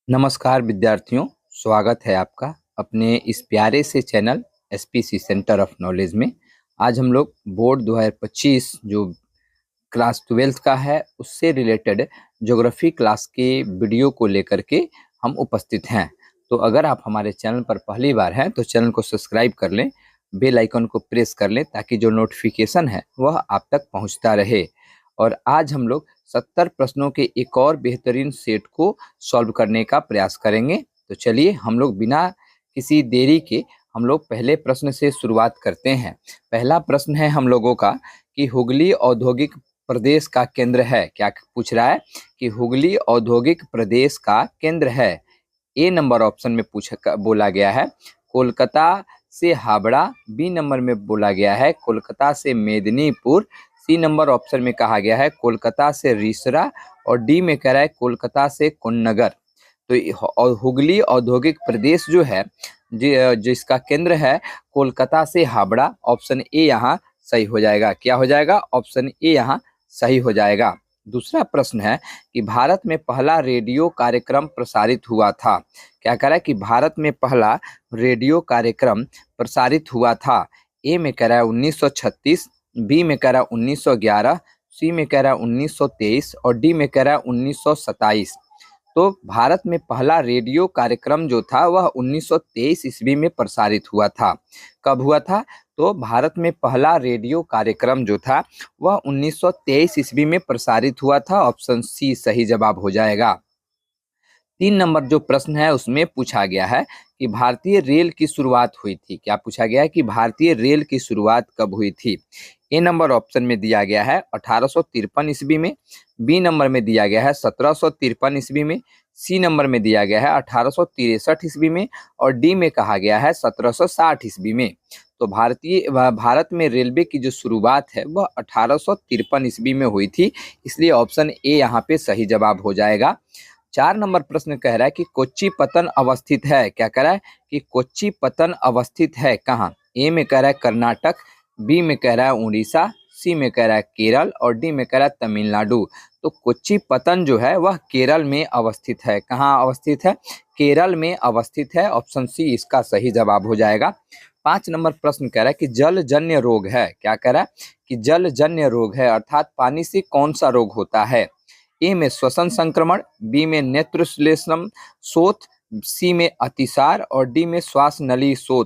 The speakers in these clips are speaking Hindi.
नमस्कार विद्यार्थियों, स्वागत है आपका अपने इस प्यारे से channel SPC centre of knowledge में। आज हम लोग बोर्ड 2025 जो क्लास 12th का है उससे रिलेटेड ज्योग्राफी क्लास के वीडियो को लेकर के हम उपस्थित हैं। तो अगर आप हमारे चैनल पर पहली बार हैं तो चैनल को सब्सक्राइब कर लें, बेल आइकन को प्रेस कर लें ताकि जो नोटिफिकेशन है वह आप तक पहुंचता रहे। और आज हम लोग 70 प्रश्नों के एक और बेहतरीन सेट को सॉल्व करने का प्रयास करेंगे। तो चलिए हम लोग बिना किसी देरी के हम लोग पहले प्रश्न से शुरुआत करते हैं। पहला प्रश्न है हम लोगों का कि हुगली औद्योगिक प्रदेश का केंद्र है। क्या पूछ रहा है कि हुगली औद्योगिक प्रदेश का केंद्र है। ए नंबर ऑप्शन में बोला गया है कोलकाता से हावड़ा, बी नंबर में बोला गया है कोलकाता से मेदिनीपुर, सी नंबर ऑप्शन में कहा गया है कोलकाता से रिसरा और डी में कह रहा है कोलकाता से कोन्नगर। तो हुगली औद्योगिक प्रदेश जो है जिसका केंद्र है कोलकाता से हावड़ा, ऑप्शन ए यहाँ सही हो जाएगा। क्या हो जाएगा? ऑप्शन ए यहाँ सही हो जाएगा। दूसरा प्रश्न है कि भारत में पहला रेडियो कार्यक्रम प्रसारित हुआ था। क्या कह रहा है कि भारत में पहला रेडियो कार्यक्रम प्रसारित हुआ था। ए में कह रहा है 1936, बी में कह रहा है 1911, सी में कह रहा है 1923 और डी में कह रहा है 1927। तो भारत में पहला रेडियो कार्यक्रम जो था वह 1923 ईस्वी में प्रसारित हुआ था। कब हुआ था? तो भारत में पहला रेडियो कार्यक्रम जो था वह 1923 ईस्वी में प्रसारित हुआ था। ऑप्शन सी सही जवाब हो जाएगा। 3 नंबर जो प्रश्न है उसमें पूछा गया है कि भारतीय रेल की शुरुआत हुई थी। क्या पूछा गया है कि भारतीय रेल की शुरुआत कब हुई थी। ए नंबर ऑप्शन में दिया गया है 1853 ईस्वी में, बी नंबर में दिया गया है 1753 ईस्वी में, सी नंबर में दिया गया है 1863 ईस्वी में और डी में कहा गया है 1760 ईस्वी में। तो भारत में रेलवे की जो शुरुआत है वह 1853 ईस्वी में हुई थी, इसलिए ऑप्शन ए यहाँ पे सही जवाब हो जाएगा। 4 नंबर प्रश्न कह रहा है कि कोच्चि पत्तन अवस्थित है। क्या कह रहा है कि कोच्चि पत्तन अवस्थित है कहाँ। ए में कह रहा है कर्नाटक, बी में कह रहा है उड़ीसा, सी में कह रहा है केरल और डी में कह रहा है तमिलनाडु। तो कोच्चि पत्तन जो है वह केरल में अवस्थित है। कहाँ अवस्थित है? केरल में अवस्थित है। ऑप्शन सी इसका सही जवाब हो जाएगा। 5 नंबर प्रश्न कह रहा है कि जलजन्य रोग है। क्या कह रहा है कि जलजन्य रोग है अर्थात पानी से कौन सा रोग होता है। ए में श्वसन संक्रमण, बी में नेत्रश्लेष्म शोथ, सी में अतिसार और डी में श्वास नली शोथ।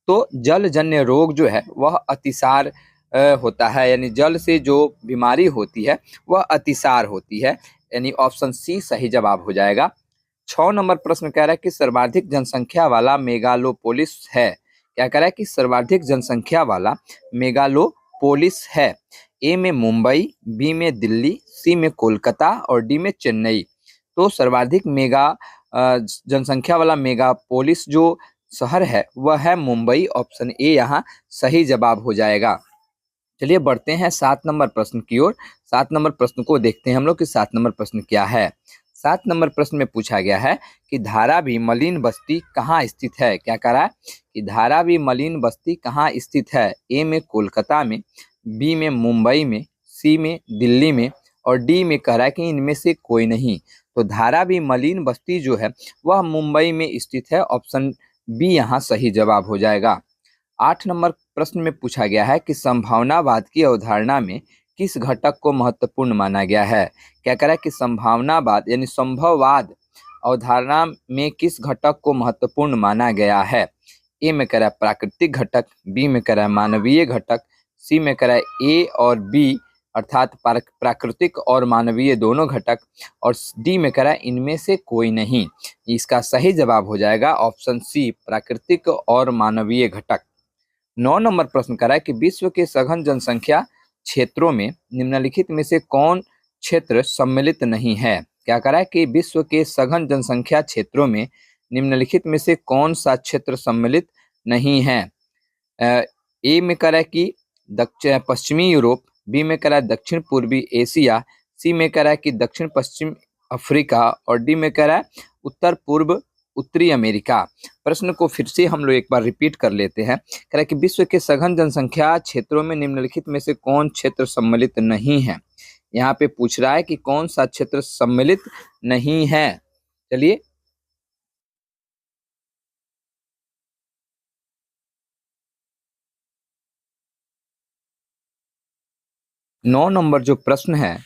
तो जलजन्य रोग जो है वह अतिसार होता है, यानी जल से जो बीमारी होती है वह अतिसार होती है, यानी ऑप्शन सी सही जवाब हो जाएगा। 6 नंबर प्रश्न कह रहा है कि सर्वाधिक जनसंख्या वाला मेगालोपोलिस है। क्या कह रहा है कि सर्वाधिक जनसंख्या वाला मेगालोपोलिस है। ए में मुंबई, बी में दिल्ली, सी में कोलकाता और डी में चेन्नई। तो सर्वाधिक जनसंख्या वाला मेगापोलिस जो शहर है वह है मुंबई। ऑप्शन ए यहाँ सही जवाब हो जाएगा। चलिए बढ़ते हैं 7 नंबर प्रश्न की ओर। 7 नंबर प्रश्न को देखते हैं हम लोग कि 7 नंबर प्रश्न क्या है। 7 नंबर प्रश्न में पूछा गया है कि धारावी मलिन बस्ती कहाँ स्थित है। क्या कह रहा है कि धारावी मलिन बस्ती कहाँ स्थित है। ए में कोलकाता में, बी में मुंबई में, सी में दिल्ली में और डी में कह रहा है कि इनमें से कोई नहीं। तो धारावी मलिन बस्ती जो है वह मुंबई में स्थित है। ऑप्शन बी यहाँ सही जवाब हो जाएगा। 8 नंबर प्रश्न में पूछा गया है कि संभावनावाद की अवधारणा में किस घटक को महत्वपूर्ण माना गया है। क्या कह रहा है कि संभावनावाद यानी संभववाद अवधारणा में किस घटक को महत्वपूर्ण माना गया है। ए में कह रहा है प्राकृतिक घटक, बी में कह रहा है मानवीय घटक, सी में कह रहा है ए और बी अर्थात प्राकृतिक और मानवीय दोनों घटक और डी में कह रहा है इनमें से कोई नहीं। इसका सही जवाब हो जाएगा ऑप्शन सी प्राकृतिक और मानवीय घटक। 9 नंबर प्रश्न कर रहा है कि विश्व के सघन जनसंख्या क्षेत्रों में निम्नलिखित में से कौन क्षेत्र सम्मिलित नहीं है। क्या कह रहा है कि विश्व के सघन जनसंख्या क्षेत्रों में निम्नलिखित में से कौन सा क्षेत्र सम्मिलित नहीं है। ए में कह रहा है कि दक्षिण पश्चिमी यूरोप, बी में कह रहा है दक्षिण पूर्वी एशिया, सी में कह रहा है कि दक्षिण पश्चिम अफ्रीका और डी में कह रहा है उत्तर पूर्व उत्तरी अमेरिका। प्रश्न को फिर से हम लोग एक बार रिपीट कर लेते हैं। कह रहा है कि विश्व के सघन जनसंख्या क्षेत्रों में निम्नलिखित में से कौन क्षेत्र सम्मिलित नहीं है। यहाँ पे पूछ रहा है कि कौन सा क्षेत्र सम्मिलित नहीं है। चलिए 9 नंबर जो प्रश्न है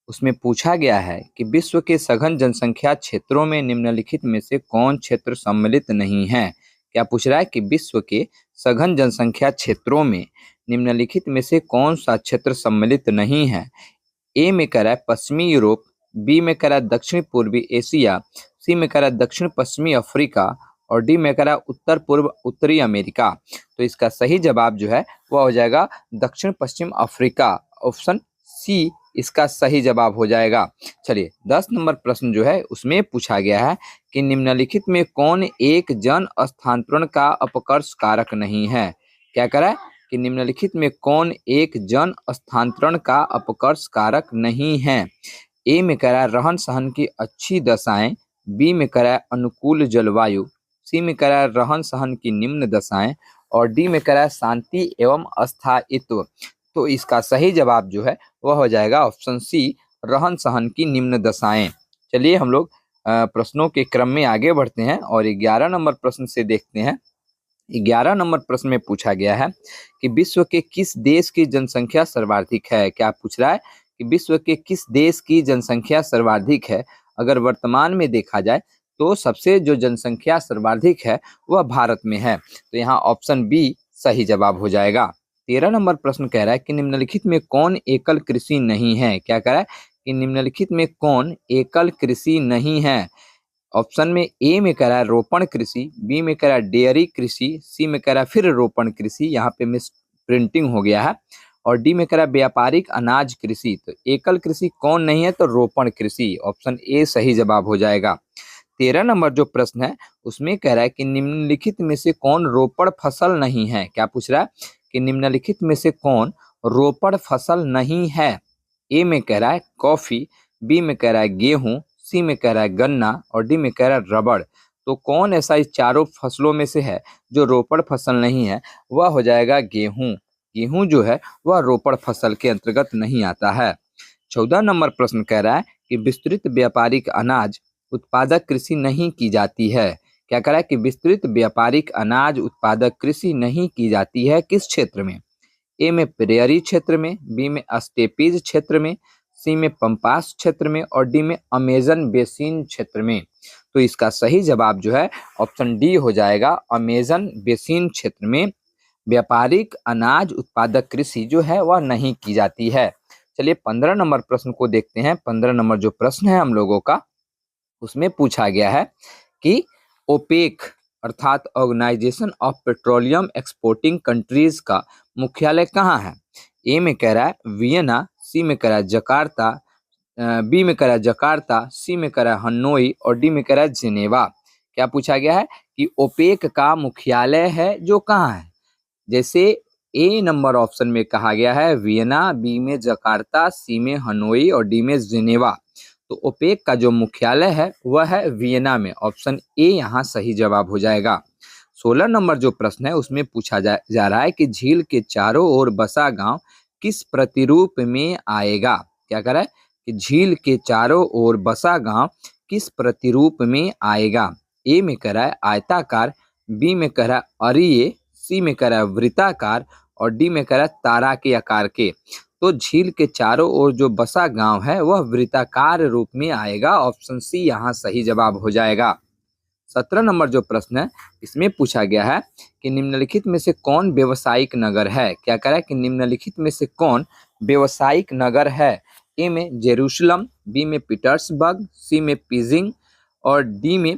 उसमें पूछा गया है कि विश्व के सघन जनसंख्या क्षेत्रों में निम्नलिखित में से कौन क्षेत्र सम्मिलित नहीं है। क्या पूछ रहा है कि विश्व के सघन जनसंख्या क्षेत्रों में निम्नलिखित में से कौन सा क्षेत्र सम्मिलित नहीं है। ए में कह रहा है पश्चिमी यूरोप, बी में कह रहा है दक्षिण पूर्वी एशिया, सी में कह रहा है दक्षिण पश्चिमी अफ्रीका और डी में कह रहा है उत्तर पूर्व उत्तरी अमेरिका। तो इसका सही जवाब जो है वह हो जाएगा दक्षिण पश्चिम अफ्रीका। ऑप्शन सी इसका सही जवाब हो जाएगा। चलिए 10 नंबर प्रश्न जो है उसमें पूछा गया है कि निम्नलिखित में कौन एक जन स्थानांतरण का अपकर्ष कारक नहीं है। क्या करा है कि निम्नलिखित में कौन एक जन स्थानांतरण का अपकर्ष कारक नहीं है। ए में कह रहा है रहन सहन की अच्छी दशाएं, बी में कह रहा है अनुकूल जलवायु, सी में कह रहा है रहन सहन की निम्न दशाएं और डी में कह रहा है शांति एवं अस्थायित्व। तो इसका सही जवाब जो है वह हो जाएगा ऑप्शन सी रहन सहन की निम्न दशाएं। चलिए हम लोग प्रश्नों के क्रम में आगे बढ़ते हैं और 11 नंबर प्रश्न से देखते हैं। 11 नंबर प्रश्न में पूछा गया है कि विश्व के किस देश की जनसंख्या सर्वाधिक है। क्या पूछ रहा है कि विश्व के किस देश की जनसंख्या सर्वाधिक है। अगर वर्तमान में देखा जाए तो सबसे जो जनसंख्या सर्वाधिक है वह भारत में है। तो यहाँ ऑप्शन बी सही जवाब हो जाएगा। 13 नंबर प्रश्न कह रहा है कि निम्नलिखित में कौन एकल कृषि नहीं है। क्या कह रहा है कि निम्नलिखित में कौन एकल कृषि नहीं है। ऑप्शन में ए में कह रहा है रोपण कृषि, बी में कह रहा है डेयरी कृषि, सी में कह रहा है फिर रोपण कृषि, यहाँ पे मिस प्रिंटिंग हो गया है, और डी में कह रहा है व्यापारिक अनाज कृषि। तो एकल कृषि कौन नहीं है तो रोपण कृषि। ऑप्शन ए सही जवाब हो जाएगा। 13 नंबर जो प्रश्न है उसमें कह रहा है कि निम्नलिखित में से कौन रोपण फसल नहीं है। क्या पूछ रहा है कि निम्नलिखित में से कौन रोपण फसल नहीं है। ए में कह रहा है कॉफी, बी में कह रहा है गेहूं, सी में कह रहा है गन्ना और डी में कह रहा है रबड़। तो कौन ऐसा इस चारों फसलों में से है जो रोपण फसल नहीं है। वह हो जाएगा गेहूं। गेहूं जो है वह रोपण फसल के अंतर्गत नहीं आता है। 14 नंबर प्रश्न कह रहा है कि विस्तृत व्यापारिक अनाज उत्पादक कृषि नहीं की जाती है। क्या कह रहा है कि विस्तृत व्यापारिक अनाज उत्पादक कृषि नहीं की जाती है किस क्षेत्र में। ए में प्रेयरी क्षेत्र में, बी में स्टेपीज क्षेत्र में, सी में पंपास क्षेत्र में और डी में अमेजन बेसिन क्षेत्र में। तो इसका सही जवाब जो है ऑप्शन डी हो जाएगा अमेजन बेसिन क्षेत्र में व्यापारिक अनाज उत्पादक कृषि जो है वह नहीं की जाती है। चलिए 15 नंबर प्रश्न को देखते हैं। 15 नंबर जो प्रश्न है हम लोगों का उसमें पूछा गया है कि ओपेक अर्थात Organization of Petroleum Exporting Countries का मुख्यालय कहाँ है। ए में कह रहा है वियना, सी में कह रहा है जकार्ता, बी में कह रहा है जकार्ता, सी में कह रहा है हनोई और डी में कह रहा है जिनेवा। क्या पूछा गया है कि ओपेक का मुख्यालय है जो कहाँ है। जैसे ए नंबर ऑप्शन में कहा गया है वियना, बी में जकार्ता, सी में हनोई और डी में जिनेवा। तो ओपेक का जो मुख्यालय है वह है वियना में। ऑप्शन ए यहाँ सही जवाब हो जाएगा। 16 नंबर जो प्रश्न है उसमें पूछा जा रहा है कि झील के चारों ओर बसा गांव किस प्रतिरूप में आएगा। क्या कह रहा है कि झील के चारों ओर बसा गांव किस प्रतिरूप में आएगा। ए में कह रहा है आयताकार, बी में कह रहा है अरीय, सी में कह रहा है वृत्ताकार और डी में कह रहा है तारा के आकार के। तो झील के चारों ओर जो बसा गांव है वह वृत्ताकार रूप में आएगा। ऑप्शन सी यहाँ सही जवाब हो जाएगा। 17 नंबर जो प्रश्न है इसमें पूछा गया है कि निम्नलिखित में से कौन व्यावसायिक नगर है। क्या कह रहा है कि निम्नलिखित में से कौन व्यावसायिक नगर है। ए में जेरूशलम, बी में पीटर्सबर्ग, सी में पीजिंग और डी में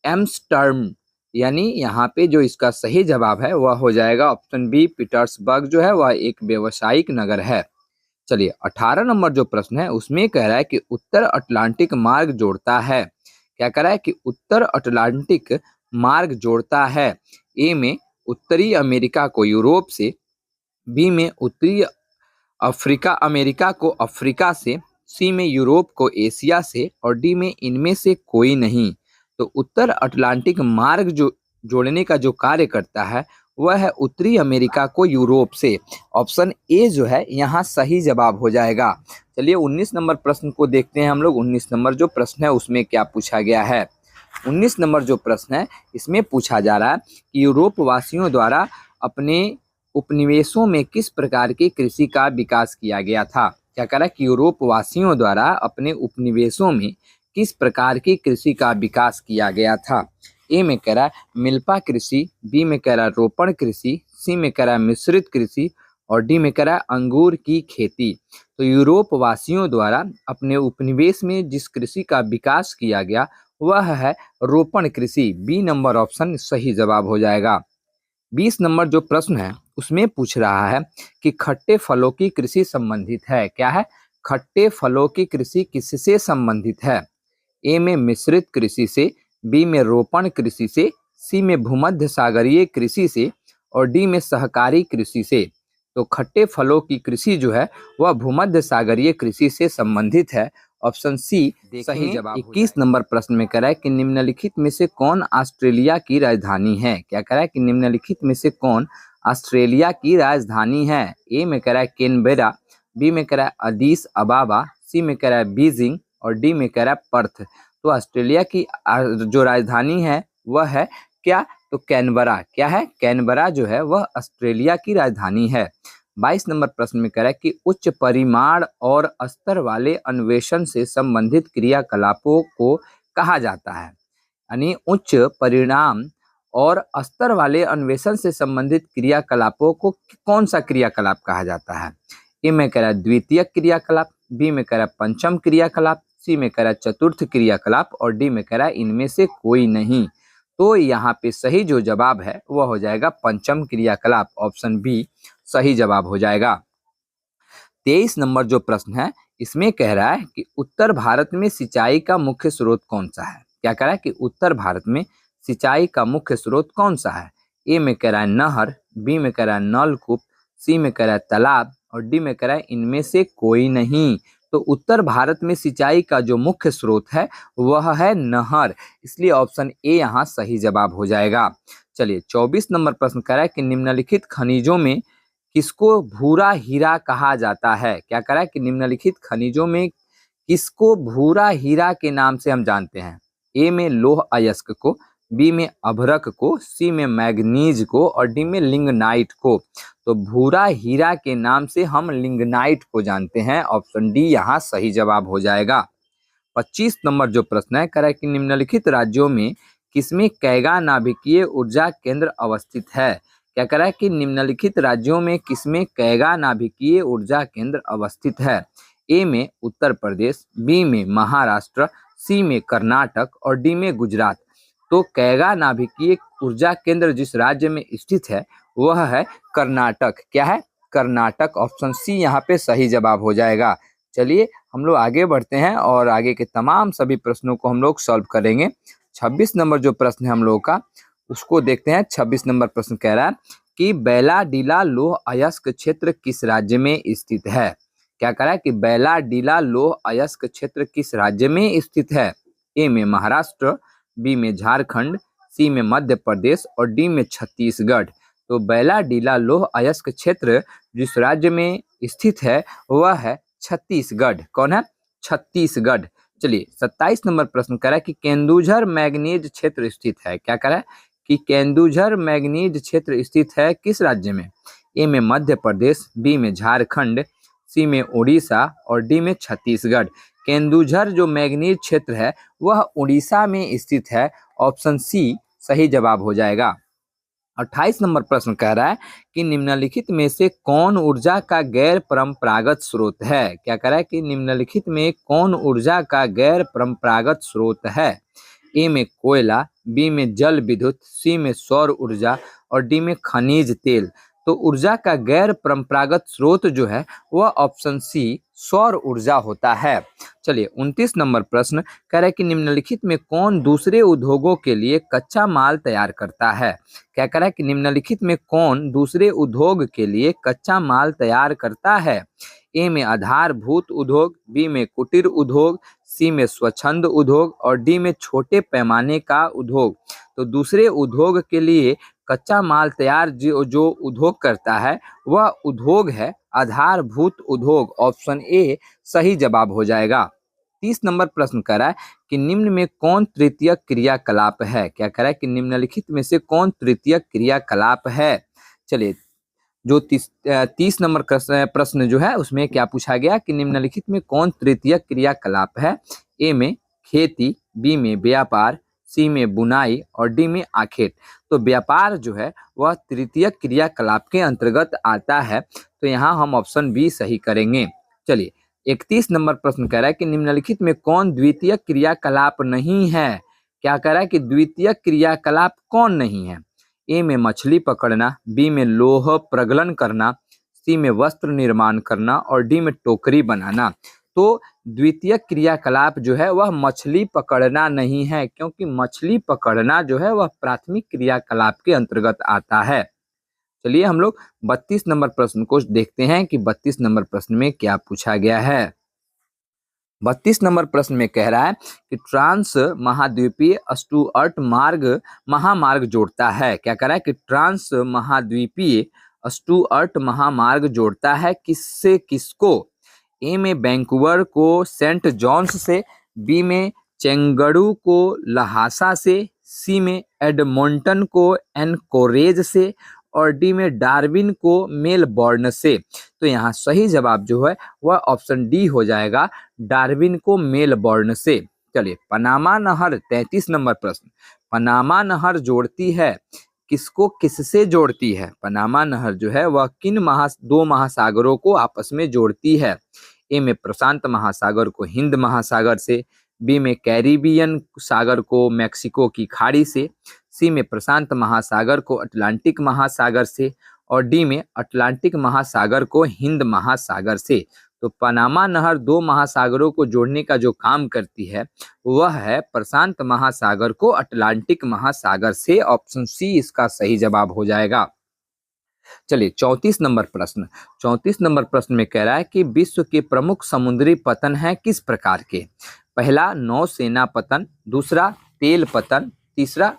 एम्स्टर्डम। यानी यहाँ पे जो इसका सही जवाब है वह हो जाएगा ऑप्शन बी पीटर्सबर्ग जो है वह एक व्यावसायिक नगर है। चलिए 18 नंबर जो प्रश्न है उसमें कह रहा है कि उत्तर अटलांटिक मार्ग जोड़ता है। क्या कह रहा है कि उत्तर अटलांटिक मार्ग जोड़ता है। ए में उत्तरी अमेरिका को यूरोप से, बी में उत्तरी अमेरिका को अफ्रीका से, सी में यूरोप को एशिया से और डी में इनमें से कोई नहीं। तो उत्तर अटलांटिक मार्ग जो जोड़ने का जो कार्य करता है वह है उत्तरी अमेरिका को यूरोप से। ऑप्शन ए जो है यहाँ सही जवाब हो जाएगा। चलिए 19 नंबर प्रश्न को देखते हैं हम लोग। 19 नंबर जो प्रश्न है उसमें क्या पूछा गया है। 19 नंबर जो प्रश्न है इसमें पूछा जा रहा है कि यूरोप वासियों द्वारा अपने उपनिवेशों में किस प्रकार की कृषि का विकास किया गया था। क्या कह रहा है कि यूरोप वासियों द्वारा अपने उपनिवेशों में किस प्रकार की कृषि का विकास किया गया था। ए में कह रहा है मिल्पा कृषि, बी में कह रहा है रोपण कृषि, सी में कह रहा है मिश्रित कृषि और डी में कह रहा है अंगूर की खेती। तो यूरोप वासियों द्वारा अपने उपनिवेश में जिस कृषि का विकास किया गया वह है रोपण कृषि। बी नंबर ऑप्शन सही जवाब हो जाएगा। 20 नंबर जो प्रश्न है उसमें पूछ रहा है कि खट्टे फलों की कृषि संबंधित है। क्या है? खट्टे फलों की कृषि किससे संबंधित है? ए में मिश्रित कृषि से, बी में रोपण कृषि से, सी में भूमध्य सागरीय कृषि से और डी में सहकारी कृषि से। तो खट्टे फलों की कृषि जो है वह भूमध्य सागरीय कृषि से संबंधित है। ऑप्शन सी सही जवाब। 21 नंबर प्रश्न में कह रहा है कि निम्नलिखित में से कौन ऑस्ट्रेलिया की राजधानी है। क्या कह रहा है कि निम्नलिखित में से कौन ऑस्ट्रेलिया की राजधानी है। ए में कह रहा है कैनबेरा, बी में कह रहा है अदीस अबाबा, सी में कह रहा है बीजिंग और डी में कह रहा है पर्थ। तो ऑस्ट्रेलिया की जो राजधानी है वह है क्या? तो कैनबरा। क्या है? कैनबरा जो है वह ऑस्ट्रेलिया की राजधानी है। 22 नंबर प्रश्न में कह रहा है कि उच्च परिमाण और स्तर वाले अन्वेषण से संबंधित क्रियाकलापों को कहा जाता है। यानी उच्च परिणाम और स्तर वाले अन्वेषण से संबंधित क्रियाकलापों को कौन सा क्रियाकलाप कहा जाता है। ए में कह रहा है द्वितीय क्रियाकलाप, बी में कह रहा है पंचम क्रियाकलाप, सी में कह रहा है चतुर्थ क्रियाकलाप और डी में कह रहा है इनमें से कोई नहीं। तो यहाँ पे सही जो जवाब है वह हो जाएगा पंचम क्रियाकलाप। ऑप्शन बी सही जवाब हो जाएगा। 23 नंबर जो प्रश्न है इसमें कह रहा है कि उत्तर भारत में सिंचाई का मुख्य स्रोत कौन सा है। क्या कह रहा है कि उत्तर भारत में सिंचाई का मुख्य स्रोत कौन सा है। ए में कह रहा है नहर, बी में कह रहा है नलकूप, सी में कह रहा है तालाब और डी में कह रहा है इनमें से कोई नहीं। तो उत्तर भारत में सिंचाई का जो मुख्य स्रोत है वह है नहर, इसलिए ऑप्शन ए यहाँ सही जवाब हो जाएगा। चलिए 24 नंबर प्रश्न कह रहा है कि निम्नलिखित खनिजों में किसको भूरा हीरा कहा जाता है। क्या कह रहा है कि निम्नलिखित खनिजों में किसको भूरा हीरा के नाम से हम जानते हैं। ए में लौह अयस्क को, बी में अभ्रक को, सी में मैग्नीज को और डी में लिंगनाइट को। तो भूरा हीरा के नाम से हम लिंगनाइट को जानते हैं। ऑप्शन डी यहाँ सही जवाब हो जाएगा। 25 नंबर जो प्रश्न है कह रहा है कि निम्नलिखित राज्यों में किसमें कैगा नाभिकीय ऊर्जा केंद्र अवस्थित है। क्या कह रहा है कि निम्नलिखित राज्यों में किसमें कैगा नाभिकीय ऊर्जा केंद्र अवस्थित है। ए में उत्तर प्रदेश, बी में महाराष्ट्र, सी में कर्नाटक और डी में गुजरात। तो कैगा नाभिकीय ऊर्जा केंद्र जिस राज्य में स्थित है वह है कर्नाटक। क्या है? कर्नाटक। ऑप्शन सी यहाँ पे सही जवाब हो जाएगा। चलिए हम लोग आगे बढ़ते हैं और आगे के तमाम सभी प्रश्नों को हम लोग सॉल्व करेंगे। 26 नंबर जो प्रश्न है हम लोगों का उसको देखते हैं। 26 नंबर प्रश्न कह रहा है कि बैलाडीला लौह अयस्क क्षेत्र किस राज्य में स्थित है। क्या कह रहा है कि बैलाडीला लौह अयस्क क्षेत्र किस राज्य में स्थित है। ए में महाराष्ट्र, बी में झारखंड, सी में मध्य प्रदेश और डी में छत्तीसगढ़। तो बैलाडीला लौह अयस्क क्षेत्र जिस राज्य में स्थित है वह है छत्तीसगढ़। कौन है? छत्तीसगढ़। चलिए 27 नंबर प्रश्न कह रहा है कि केंदुझर मैग्नीज क्षेत्र स्थित है। क्या कह रहा है कि केंदुझर मैग्नीज क्षेत्र स्थित है किस राज्य में। ए में मध्य प्रदेश, बी में झारखंड, सी में उड़ीसा और डी में छत्तीसगढ़। केंदुझर जो मैग्नीज क्षेत्र है वह उड़ीसा में स्थित है। ऑप्शन सी सही जवाब हो जाएगा। 28 नंबर प्रश्न कह रहा है कि निम्नलिखित में से कौन ऊर्जा का गैर परंपरागत स्रोत है। क्या कह रहा है कि निम्नलिखित में कौन ऊर्जा का गैर परंपरागत स्रोत है। ए में कोयला, बी में जल विद्युत, सी में सौर ऊर्जा और डी में खनिज तेल। तो ऊर्जा का गैर परंपरागत स्रोत जो है वह ऑप्शन सी सौर ऊर्जा होता है। चलिए 29 नंबर प्रश्न कह रहा है कि निम्नलिखित में कौन दूसरे उद्योगों के लिए कच्चा माल तैयार करता है। क्या कह रहा है कि निम्नलिखित में कौन दूसरे उद्योग के लिए कच्चा माल तैयार करता है। ए में आधारभूत उद्योग, बी में कुटीर उद्योग, सी में स्वच्छंद उद्योग और डी में छोटे पैमाने का उद्योग। तो दूसरे उद्योग के लिए कच्चा माल तैयार जो उद्योग करता है वह उद्योग है आधारभूत उद्योग। ऑप्शन ए सही जवाब हो जाएगा। 30 नंबर प्रश्न कर रहा है कि निम्न में कौन तृतीयक क्रियाकलाप है। क्या कह रहा है कि निम्नलिखित में से कौन तृतीयक क्रियाकलाप है। चलिए जो 30 नंबर प्रश्न जो है उसमें क्या पूछा गया कि निम्नलिखित में कौन तृतीयक क्रियाकलाप है? ए में खेती, बी में व्यापार, सी में बुनाई और डी में आखेट। तो व्यापार जो है वह तृतीयक क्रियाकलाप के अंतर्गत आता है, तो यहाँ हम ऑप्शन बी सही करेंगे। चलिए 31 नंबर प्रश्न कह रहा है कि निम्नलिखित में कौन द्वितीयक क्रियाकलाप नहीं है? क्या कह रहा है कि द्वितीयक क्रियाकलाप कौन नहीं है? ए में मछली पकड़ना, बी में लोह प्रगलन करना, सी में वस्त्र निर्माण करना और डी में टोकरी बनाना। तो द्वितीयक क्रियाकलाप जो है वह मछली पकड़ना नहीं है, क्योंकि मछली पकड़ना जो है वह प्राथमिक क्रियाकलाप के अंतर्गत आता है। चलिए हम लोग 32 नंबर प्रश्न को देखते हैं कि 32 नंबर प्रश्न में क्या पूछा गया है। 32 नंबर प्रश्न में कह रहा है कि ट्रांस महाद्वीपीय स्टुअर्ट मार्ग महामार्ग जोड़ता है। क्या कह रहा है कि ट्रांस महाद्वीपीय स्टुअर्ट महामार्ग जोड़ता है किससे किसको? ए में वैंकूवर को सेंट जॉन्स से, बी में चेंगड़ू को लहासा से, सी में एडमोंटन को एनकोरेज से और डी में डार्विन को मेलबोर्न से। तो यहाँ सही जवाब जो है वह ऑप्शन डी हो जाएगा, डार्विन को मेलबोर्न से। चलिए पनामा नहर 33 नंबर प्रश्न, पनामा नहर जोड़ती है किसको किससे जोड़ती है? पनामा नहर जो है वह किन दो महासागरों को आपस में जोड़ती है? ए में प्रशांत महासागर को हिंद महासागर से, बी में कैरिबियन सागर को मैक्सिको की खाड़ी से, सी में प्रशांत महासागर को अटलांटिक महासागर से और डी में अटलांटिक महासागर को हिंद महासागर से। तो पनामा नहर दो महासागरों को जोड़ने का जो काम करती है वह है प्रशांत महासागर को अटलांटिक महासागर से। ऑप्शन सी इसका सही जवाब हो जाएगा। चलिए 34 नंबर प्रश्न, 34 नंबर प्रश्न में कह रहा है कि विश्व के प्रमुख समुद्री पतन है किस प्रकार के? पहला नौसेना पतन, दूसरा तेल पतन, तीसरा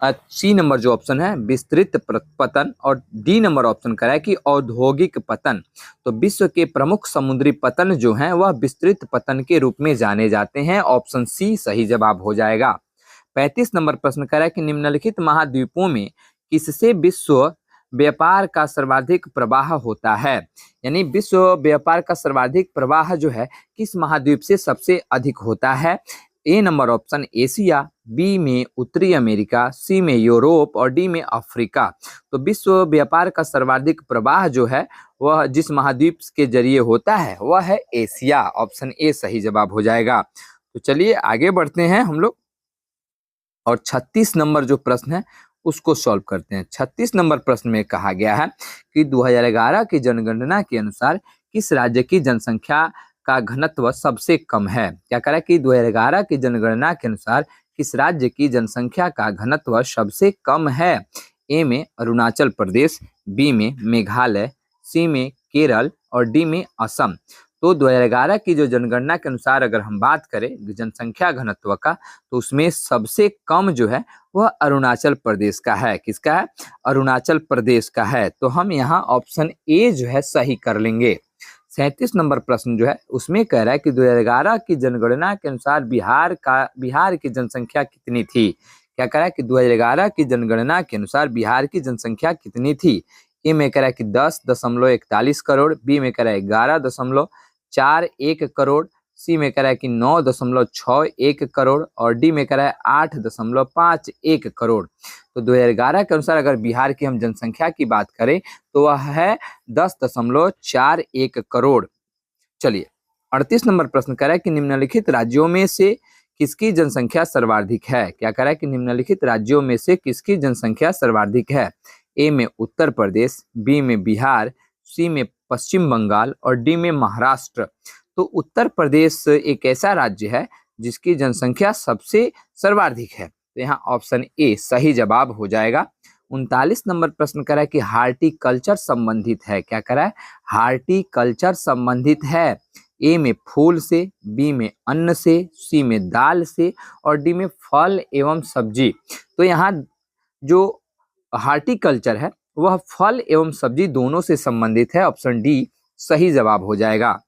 सी नंबर जो ऑप्शन है विस्तृत पतन और डी नंबर ऑप्शन कह रहा है कि औद्योगिक पतन। तो विश्व के प्रमुख समुद्री पतन जो हैं वह विस्तृत पतन के रूप में जाने जाते हैं। ऑप्शन सी सही जवाब हो जाएगा। 35 नंबर प्रश्न कह रहा है कि निम्नलिखित महाद्वीपों में किससे विश्व व्यापार का सर्वाधिक प्रवाह होता है? यानी विश्व व्यापार का सर्वाधिक प्रवाह जो है किस महाद्वीप से सबसे अधिक होता है? ए नंबर ऑप्शन एशिया, बी में उत्तरी अमेरिका, सी में यूरोप और डी में अफ्रीका। तो विश्व व्यापार का सर्वाधिक प्रवाह जो है वह जिस महाद्वीप के जरिए होता है वह है एशिया। ऑप्शन ए सही जवाब हो जाएगा। तो चलिए आगे बढ़ते हैं हम लोग और 36 नंबर जो प्रश्न है उसको सॉल्व करते हैं। 36 नंबर प्रश्न में कहा गया है कि 2011 की जनगणना के अनुसार किस राज्य की जनसंख्या का घनत्व सबसे कम है? क्या कह रहा है कि 2011 की जनगणना के अनुसार किस राज्य की जनसंख्या का घनत्व सबसे कम है? ए में अरुणाचल प्रदेश, बी में मेघालय, सी में केरल और डी में असम। तो 2011 की जो जनगणना के अनुसार अगर हम बात करें जनसंख्या घनत्व का तो उसमें सबसे कम जो है वह अरुणाचल प्रदेश का है। किसका है? अरुणाचल प्रदेश का है। तो हम यहाँ ऑप्शन ए जो है सही कर लेंगे। 37 नंबर प्रश्न जो है उसमें कह रहा है कि 2011 की जनगणना के अनुसार बिहार की जनसंख्या कितनी थी? क्या कह रहा है कि 2011 की जनगणना के अनुसार बिहार की जनसंख्या कितनी थी? ए में कह रहा है कि 10.41 करोड़, बी में कह रहा है 11.41 करोड़, सी में कह रहा है कि 9.61 करोड़ और डी में कह रहा है 8.51 करोड़। तो 2011 के अनुसार अगर बिहार की हम जनसंख्या की बात करें तो वह है 10.41 करोड़। चलिए 38 नंबर प्रश्न कह रहा है कि निम्नलिखित राज्यों में से किसकी जनसंख्या सर्वाधिक है? क्या कह रहा है कि निम्नलिखित राज्यों में से किसकी जनसंख्या सर्वाधिक है? ए में उत्तर प्रदेश, बी में बिहार, सी में पश्चिम बंगाल और डी में महाराष्ट्र। तो उत्तर प्रदेश एक ऐसा राज्य है जिसकी जनसंख्या सबसे सर्वाधिक है। तो यहाँ ऑप्शन ए सही जवाब हो जाएगा। 39 नंबर प्रश्न कह रहा है कि हार्टिकल्चर संबंधित है। क्या कह रहा है? हार्टिकल्चर संबंधित है। ए में फूल से, बी में अन्न से, सी में दाल से और डी में फल एवं सब्जी। तो यहाँ जो हार्टिकल्चर है वह फल एवं सब्जी दोनों से संबंधित है। ऑप्शन डी सही जवाब हो जाएगा।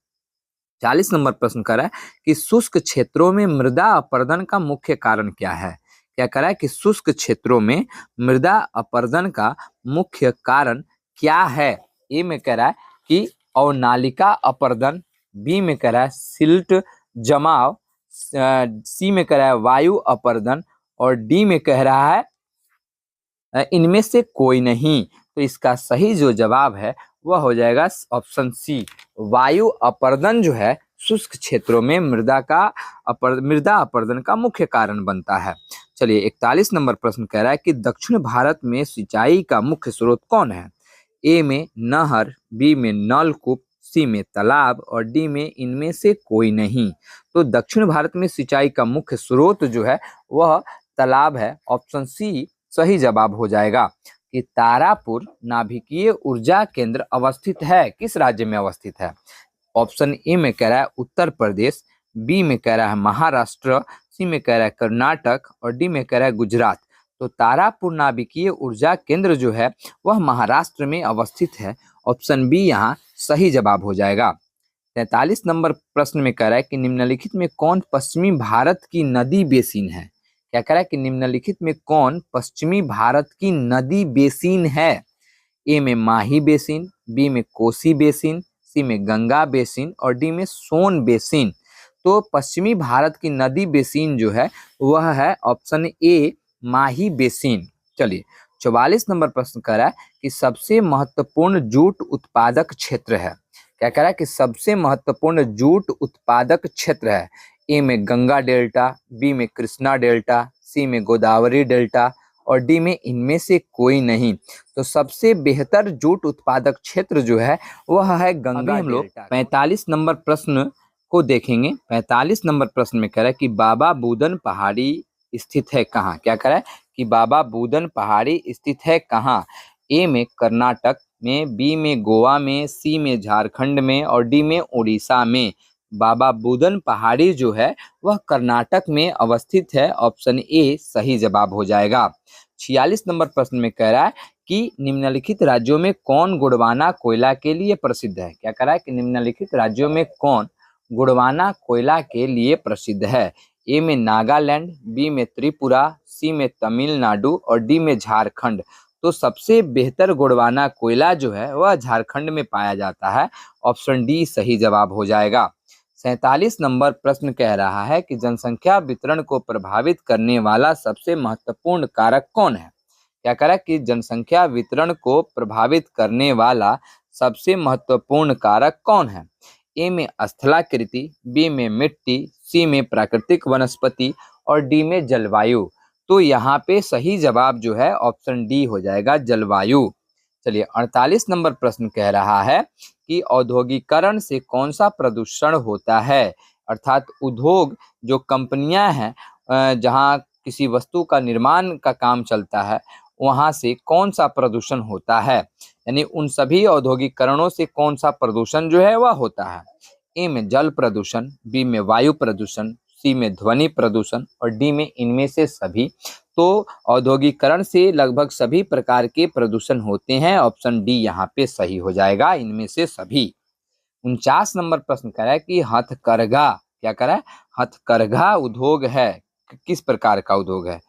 40 नंबर प्रश्न कर रहा है कि शुष्क क्षेत्रों में मृदा अपरदन का मुख्य कारण क्या है? क्या कह रहा है कि शुष्क क्षेत्रों में मृदा अपरदन का मुख्य कारण क्या है? ए में कह रहा है कि अवनालिका अपरदन, बी में कह रहा है सिल्ट जमाव, सी में कह रहा है वायु अपरदन और डी में कह रहा है इनमें से कोई नहीं। तो इसका सही जो जवाब है वह हो जाएगा ऑप्शन सी, वायु अपरदन जो है शुष्क क्षेत्रों में मृदा अपरदन का मुख्य कारण बनता है। चलिए 41 नंबर प्रश्न कह रहा है कि दक्षिण भारत में सिंचाई का मुख्य स्रोत कौन है? ए में नहर, बी में नलकूप, सी में तालाब और डी में इनमें से कोई नहीं। तो दक्षिण भारत में सिंचाई का मुख्य स्रोत जो है वह तालाब है। ऑप्शन सी सही जवाब हो जाएगा कि तारापुर नाभिकीय ऊर्जा केंद्र अवस्थित है, किस राज्य में अवस्थित है? ऑप्शन ए में कह रहा है उत्तर प्रदेश, बी में कह रहा है महाराष्ट्र, सी में कह रहा है कर्नाटक और डी में कह रहा है गुजरात। तो तारापुर नाभिकीय ऊर्जा केंद्र जो है वह महाराष्ट्र में अवस्थित है। ऑप्शन बी यहाँ सही जवाब हो जाएगा। 43 नंबर प्रश्न में कह रहा है कि निम्नलिखित में कौन पश्चिमी भारत की नदी बेसिन है? क्या कह रहा है कि निम्नलिखित में कौन पश्चिमी भारत की नदी बेसिन है? ए में माही बेसिन, बी में कोसी बेसिन, सी में गंगा बेसिन और डी में सोन बेसिन। तो पश्चिमी भारत की नदी बेसिन जो है वह है ऑप्शन ए माही बेसिन। चलिए 44 नंबर प्रश्न कह रहा है कि सबसे महत्वपूर्ण जूट उत्पादक क्षेत्र है। क्या कह रहा है कि सबसे महत्वपूर्ण जूट उत्पादक क्षेत्र है? ए में गंगा डेल्टा, बी में कृष्णा डेल्टा, सी में गोदावरी डेल्टा और डी में इनमें से कोई नहीं। तो सबसे बेहतर जूट उत्पादक क्षेत्र जो है वह है गंगा। हम लोग 45 नंबर प्रश्न को देखेंगे। 45 नंबर प्रश्न में कह रहा है कि बाबा बूदन पहाड़ी स्थित है कहाँ? क्या कह रहा है कि बाबा बूदन पहाड़ी स्थित है कहाँ? ए में कर्नाटक में, बी में गोवा में, सी में झारखंड में और डी में उड़ीसा में। बाबा बूदन पहाड़ी जो है वह कर्नाटक में अवस्थित है। ऑप्शन ए सही जवाब हो जाएगा। 46 नंबर प्रश्न में कह रहा है कि निम्नलिखित राज्यों में कौन गुड़वाना कोयला के लिए प्रसिद्ध है? क्या कह रहा है कि निम्नलिखित राज्यों में कौन गुड़वाना कोयला के लिए प्रसिद्ध है? ए में नागालैंड, बी में त्रिपुरा, सी में तमिलनाडु और डी में झारखंड। तो सबसे बेहतर गुड़वाना कोयला जो है वह झारखंड में पाया जाता है। ऑप्शन डी सही जवाब हो जाएगा। 47 नंबर प्रश्न कह रहा है कि जनसंख्या वितरण को प्रभावित करने वाला सबसे महत्वपूर्ण कारक कौन है? क्या कह रहा है कि जनसंख्या वितरण को प्रभावित करने वाला सबसे महत्वपूर्ण कारक कौन है? ए में स्थलाकृति, बी में मिट्टी, सी में प्राकृतिक वनस्पति और डी में जलवायु। तो यहाँ पे सही जवाब जो है ऑप्शन डी हो जाएगा, जलवायु। चलिए 48 नंबर प्रश्न कह रहा है कि औद्योगिकरण से कौन सा प्रदूषण होता है? अर्थात उद्योग जो कंपनियां हैं जहां किसी वस्तु का निर्माण का काम चलता है वहां से कौन सा प्रदूषण होता है? यानी उन सभी औद्योगिकरणों से कौन सा प्रदूषण जो है वह होता है? ए में जल प्रदूषण, बी में वायु प्रदूषण, सी में ध्वनि प्रदूषण और डी में इनमें से सभी। तो औद्योगिकरण से लगभग सभी प्रकार के प्रदूषण होते हैं। ऑप्शन डी यहाँ पे सही हो जाएगा, इनमें से सभी। 49 नंबर प्रश्न कह रहा है कि हथकरघा, क्या कह रहा है? हथकरघा उद्योग है किस प्रकार का उद्योग है?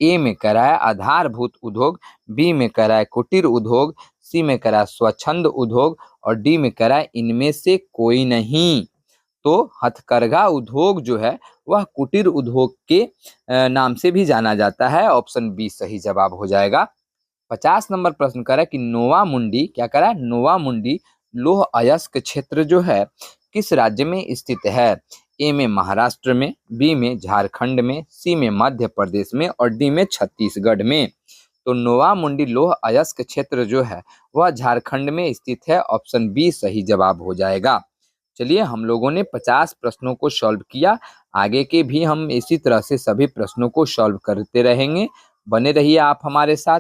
ए में कह रहा है आधारभूत उद्योग, बी में कह रहा है कुटीर उद्योग, सी में कह रहा है स्वच्छंद उद्योग और डी में कह रहा है इनमें से कोई नहीं। तो हथकरघा उद्योग जो है वह कुटीर उद्योग के नाम से भी जाना जाता है। ऑप्शन बी सही जवाब हो जाएगा। 50 नंबर प्रश्न कर रहा है कि नोवा मुंडी, क्या कर रहा है? नोवा मुंडी लौह अयस्क क्षेत्र जो है किस राज्य में स्थित है? ए में महाराष्ट्र में, बी में झारखंड में, सी में मध्य प्रदेश में और डी में छत्तीसगढ़ में। तो नोवा मुंडी लौह अयस्क क्षेत्र जो है वह झारखंड में स्थित है। ऑप्शन बी सही जवाब हो जाएगा। चलिए हम लोगों ने 50 प्रश्नों को सॉल्व किया। आगे के भी हम इसी तरह से सभी प्रश्नों को सॉल्व करते रहेंगे। बने रहिए आप हमारे साथ।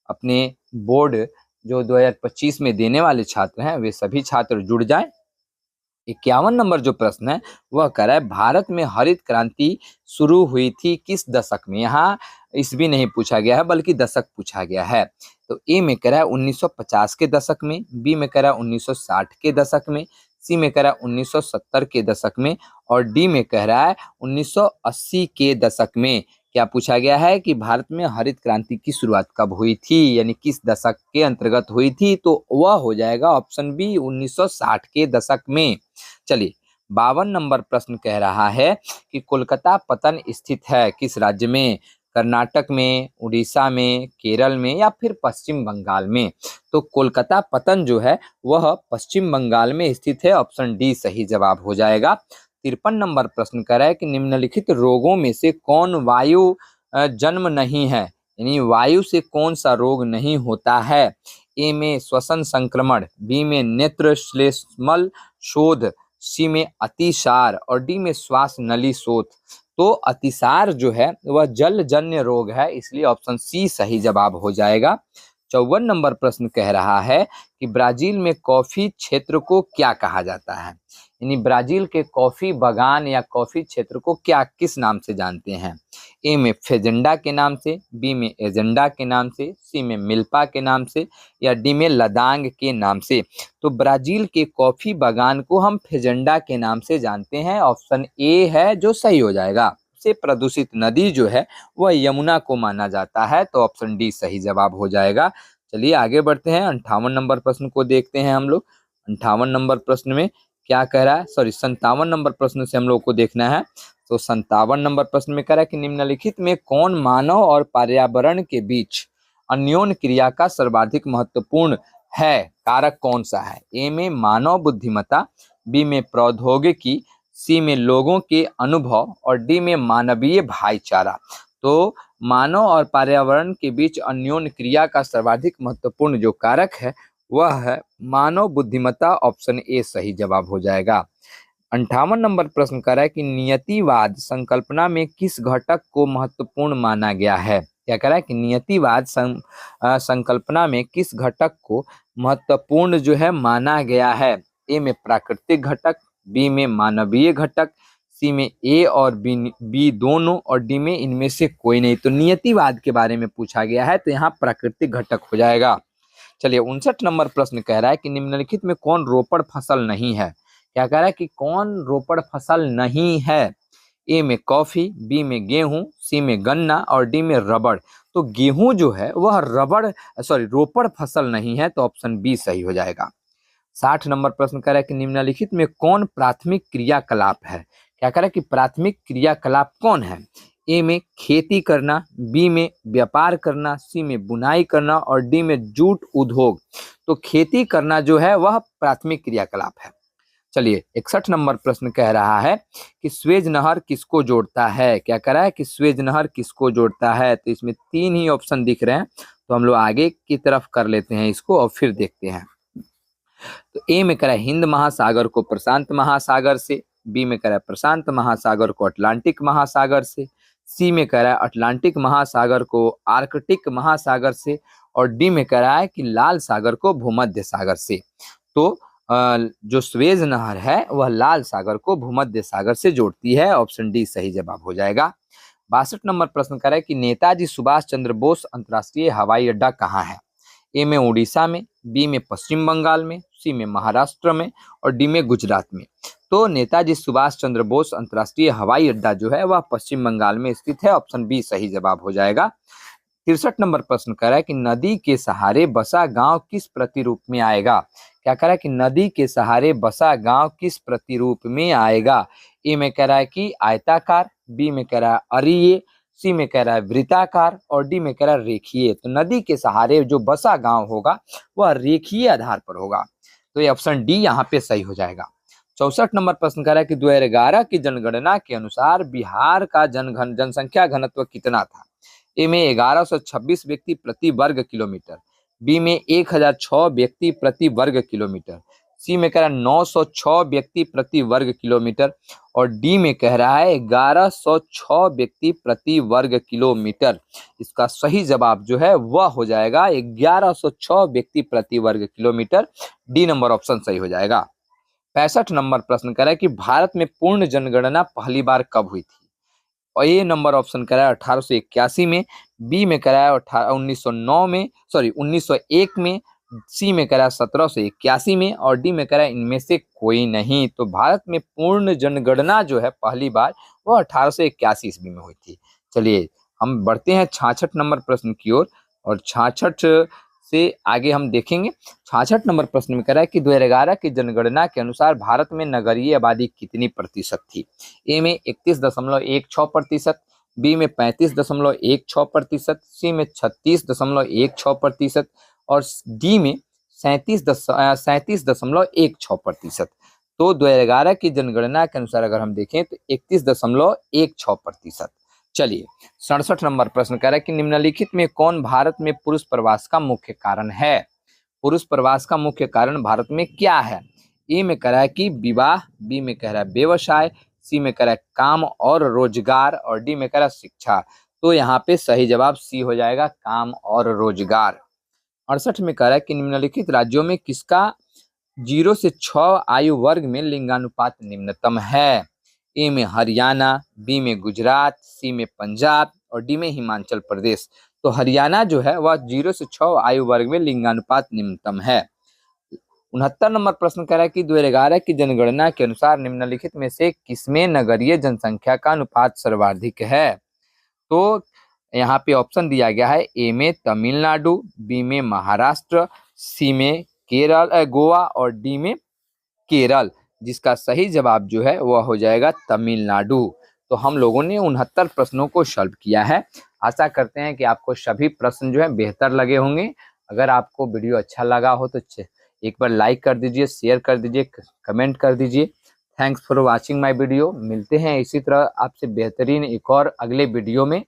अपने बोर्ड जो 2025 में देने वाले छात्र हैं वे सभी छात्र जुड़ जाएं। 51 नंबर जो प्रश्न है वह कह रहा है भारत में हरित क्रांति शुरू हुई थी किस दशक में? यहाँ ईस्वी नहीं पूछा गया है बल्कि दशक पूछा गया है। तो ए में कह रहा है 1950 के दशक में, बी में कह रहा है 1960 के दशक में, सी में कह रहा है 1970 के दशक में और डी में कह रहा है 1980 के दशक में। क्या पूछा गया है कि भारत में हरित क्रांति की शुरुआत कब हुई थी, यानी किस दशक के अंतर्गत हुई थी, तो वह हो जाएगा ऑप्शन बी 1960 के दशक में। चलिए 52 नंबर प्रश्न कह रहा है कि कोलकाता पतन स्थित है किस राज्य में, कर्नाटक में, उड़ीसा में, केरल में या फिर पश्चिम बंगाल में। तो कोलकाता पतन जो है वह पश्चिम बंगाल में स्थित है, ऑप्शन डी सही जवाब हो जाएगा। 53 नंबर प्रश्न कर रहा है कि निम्नलिखित रोगों में से कौन वायु जन्म नहीं है, यानी वायु से कौन सा रोग नहीं होता है। ए में श्वसन संक्रमण, बी में नेत्र श्लेष्मल शोथ, सी में अतिसार और डी में श्वास नली शोथ। तो अतिसार जो है वह जल जन्य रोग है, इसलिए ऑप्शन सी सही जवाब हो जाएगा। 54 नंबर प्रश्न कह रहा है कि ब्राजील में कॉफी क्षेत्र को क्या कहा जाता है, यानी ब्राजील के कॉफी बागान या कॉफी क्षेत्र को क्या किस नाम से जानते हैं। ए में फेजेंडा के नाम से, बी में एजेंडा के नाम से, सी में मिल्पा के नाम से या डी में लदांग के नाम से। तो ब्राजील के कॉफी बागान को हम फेजेंडा के नाम से जानते हैं, ऑप्शन ए है जो सही हो जाएगा। से प्रदूषित नदी जो है वह यमुना को माना जाता है, तो ऑप्शन डी सही जवाब हो जाएगा। चलिए आगे बढ़ते हैं, 58 नंबर प्रश्न को देखते हैं हम लोग। 58 नंबर प्रश्न में क्या कह रहा है, सॉरी 57 नंबर प्रश्न से हम लोग को देखना है। तो 57 नंबर प्रश्न में कह रहा है कि निम्नलिखित में कौन मानव और पर्यावरण के बीच अन्योन्य क्रिया का सर्वाधिक महत्वपूर्ण है, कारक कौन सा है। ए में मानव बुद्धिमत्ता, बी में प्रौद्योगिकी, सी में लोगों के अनुभव और डी में मानवीय भाईचारा। तो मानव और पर्यावरण के बीच अन्योन्य क्रिया का सर्वाधिक महत्वपूर्ण जो कारक है वह है मानव बुद्धिमत्ता, ऑप्शन ए सही जवाब हो जाएगा। 58 नंबर प्रश्न कर रहा है कि नियतिवाद संकल्पना में किस घटक को महत्वपूर्ण माना गया है। क्या कह रहा है कि नियतिवाद संकल्पना में किस घटक को महत्वपूर्ण जो है माना गया है। ए में प्राकृतिक घटक, बी में मानवीय घटक, सी में ए और बी दोनों और डी में इनमें से कोई नहीं। तो नियतिवाद के बारे में पूछा गया है, तो यहाँ प्राकृतिक घटक हो जाएगा। चलिए 59 नंबर प्रश्न कह रहा है कि निम्नलिखित में कौन रोपड़ फसल नहीं है। क्या कह रहा है कि कौन रोपड़ फसल नहीं है। ए में कॉफी, बी में गेहूं, सी में गन्ना और डी में रबड़। तो गेहूं जो है वह रोपड़ फसल नहीं है, तो ऑप्शन बी सही हो जाएगा। 60 नंबर प्रश्न कह रहा है कि निम्नलिखित में कौन प्राथमिक क्रियाकलाप है। क्या कह रहा है कि प्राथमिक क्रियाकलाप कौन है। ए में खेती करना, बी में व्यापार करना, सी में बुनाई करना और डी में जूट उद्योग। तो खेती करना जो है वह प्राथमिक क्रियाकलाप है। चलिए 61 नंबर प्रश्न कह रहा है कि स्वेज नहर किसको जोड़ता है। क्या कह रहा है कि स्वेज नहर किसको जोड़ता है। तो इसमें 3 ही ऑप्शन दिख रहे हैं, तो हम लोग आगे की तरफ कर लेते हैं इसको और फिर देखते हैं। तो ए में कह रहा है हिंद महासागर को प्रशांत महासागर से, बी में कह रहा है प्रशांत महासागर को अटलांटिक महासागर से, सी में कह रहा है अटलांटिक महासागर को आर्कटिक महासागर से और डी में कह रहा है कि लाल सागर को भूमध्य सागर से। तो जो स्वेज नहर है वह लाल सागर को भूमध्य सागर से जोड़ती है, ऑप्शन डी सही जवाब हो जाएगा। 62 नंबर प्रश्न कर रहा है कि नेताजी सुभाष चंद्र बोस अंतर्राष्ट्रीय हवाई अड्डा कहाँ है। ए में उड़ीसा में, बी में पश्चिम बंगाल में, सी में महाराष्ट्र में और डी में गुजरात में। तो नेताजी सुभाष चंद्र बोस अंतर्राष्ट्रीय हवाई अड्डा जो है वह पश्चिम बंगाल में स्थित है, ऑप्शन बी सही जवाब हो जाएगा। 63 नंबर प्रश्न कर रहा है कि नदी के सहारे बसा गांव किस प्रतिरूप में आएगा। क्या कह रहा है कि नदी के सहारे बसा गांव किस प्रतिरूप में आएगा। ए में कह रहा है कि आयताकार, बी में कह रहा है अरीय, सी में कह रहा है वृत्ताकार और डी में कह रहा है रेखीय। तो नदी के सहारे जो बसा गांव होगा वह रेखीय आधार पर होगा, तो ये ऑप्शन डी यहाँ पे सही हो जाएगा। 64 नंबर प्रश्न कर रहा है कि 2011 की जनगणना के अनुसार बिहार का जनसंख्या घनत्व कितना था। ए में 1126 व्यक्ति प्रति वर्ग किलोमीटर, बी में 1006 व्यक्ति प्रति वर्ग किलोमीटर, सी में कह रहा है 906 व्यक्ति प्रति वर्ग किलोमीटर और डी में कह रहा है 1106 व्यक्ति प्रति वर्ग किलोमीटर। इसका सही जवाब जो है वह हो जाएगा 1106 व्यक्ति प्रति वर्ग किलोमीटर, डी नंबर ऑप्शन सही हो जाएगा। 65 नंबर प्रश्न कह रहा है कि भारत में पूर्ण जनगणना पहली बार कब हुई थी। और ए नंबर ऑप्शन कह रहा है 1881 में, बी में कह रहा है 1901 में, सी में कह रहा है 1781 में और डी में कह रहा है इनमें से कोई नहीं। तो भारत में पूर्ण जनगणना जो है पहली बार वो 1881 ईस्वी में हुई थी। चलिए हम बढ़ते हैं 66 नंबर प्रश्न की ओर, और 66 से आगे हम देखेंगे। 66 नंबर प्रश्न में कह रहा है कि 2011 की जनगणना के अनुसार भारत में नगरीय आबादी कितनी प्रतिशत थी। ए में 31.16%, बी में 35.16%, सी में 36.16% और डी में 37.16%। तो 2011 की जनगणना के अनुसार अगर हम देखें तो 31.16%। चलिए 67 नंबर प्रश्न कह रहा है कि निम्नलिखित में कौन भारत में पुरुष प्रवास का मुख्य कारण है। पुरुष प्रवास का मुख्य कारण भारत में क्या है। ए में कह रहा है कि विवाह, बी में कह रहा है व्यवसाय, सी में कह रहा है काम और रोजगार और डी में कह रहा है शिक्षा। तो यहाँ पे सही जवाब सी हो जाएगा, काम और रोजगार। 68 में कह रहा है कि निम्नलिखित राज्यों में किसका 0 से 6 आयु वर्ग में लिंगानुपात निम्नतम है। ए में हरियाणा, बी में गुजरात, सी में पंजाब और डी में हिमाचल प्रदेश। तो हरियाणा जो है वह 0 से 6 आयु वर्ग में लिंगानुपात निम्नतम है। 69 नंबर प्रश्न कह रहा है कि 2011 की जनगणना के अनुसार निम्नलिखित में से किसमें नगरीय जनसंख्या का अनुपात सर्वाधिक है। तो यहाँ पे ऑप्शन दिया गया है, ए में तमिलनाडु, बी में महाराष्ट्र, सी में केरल गोवा और डी में केरल। जिसका सही जवाब जो है वह हो जाएगा तमिलनाडु। तो हम लोगों ने 69 प्रश्नों को सॉल्व किया है। आशा करते हैं कि आपको सभी प्रश्न जो है बेहतर लगे होंगे। अगर आपको वीडियो अच्छा लगा हो तो एक बार लाइक कर दीजिए, शेयर कर दीजिए, कमेंट कर दीजिए। Thanks for watching my video. मिलते हैं इसी तरह आपसे बेहतरीन एक और अगले वीडियो में।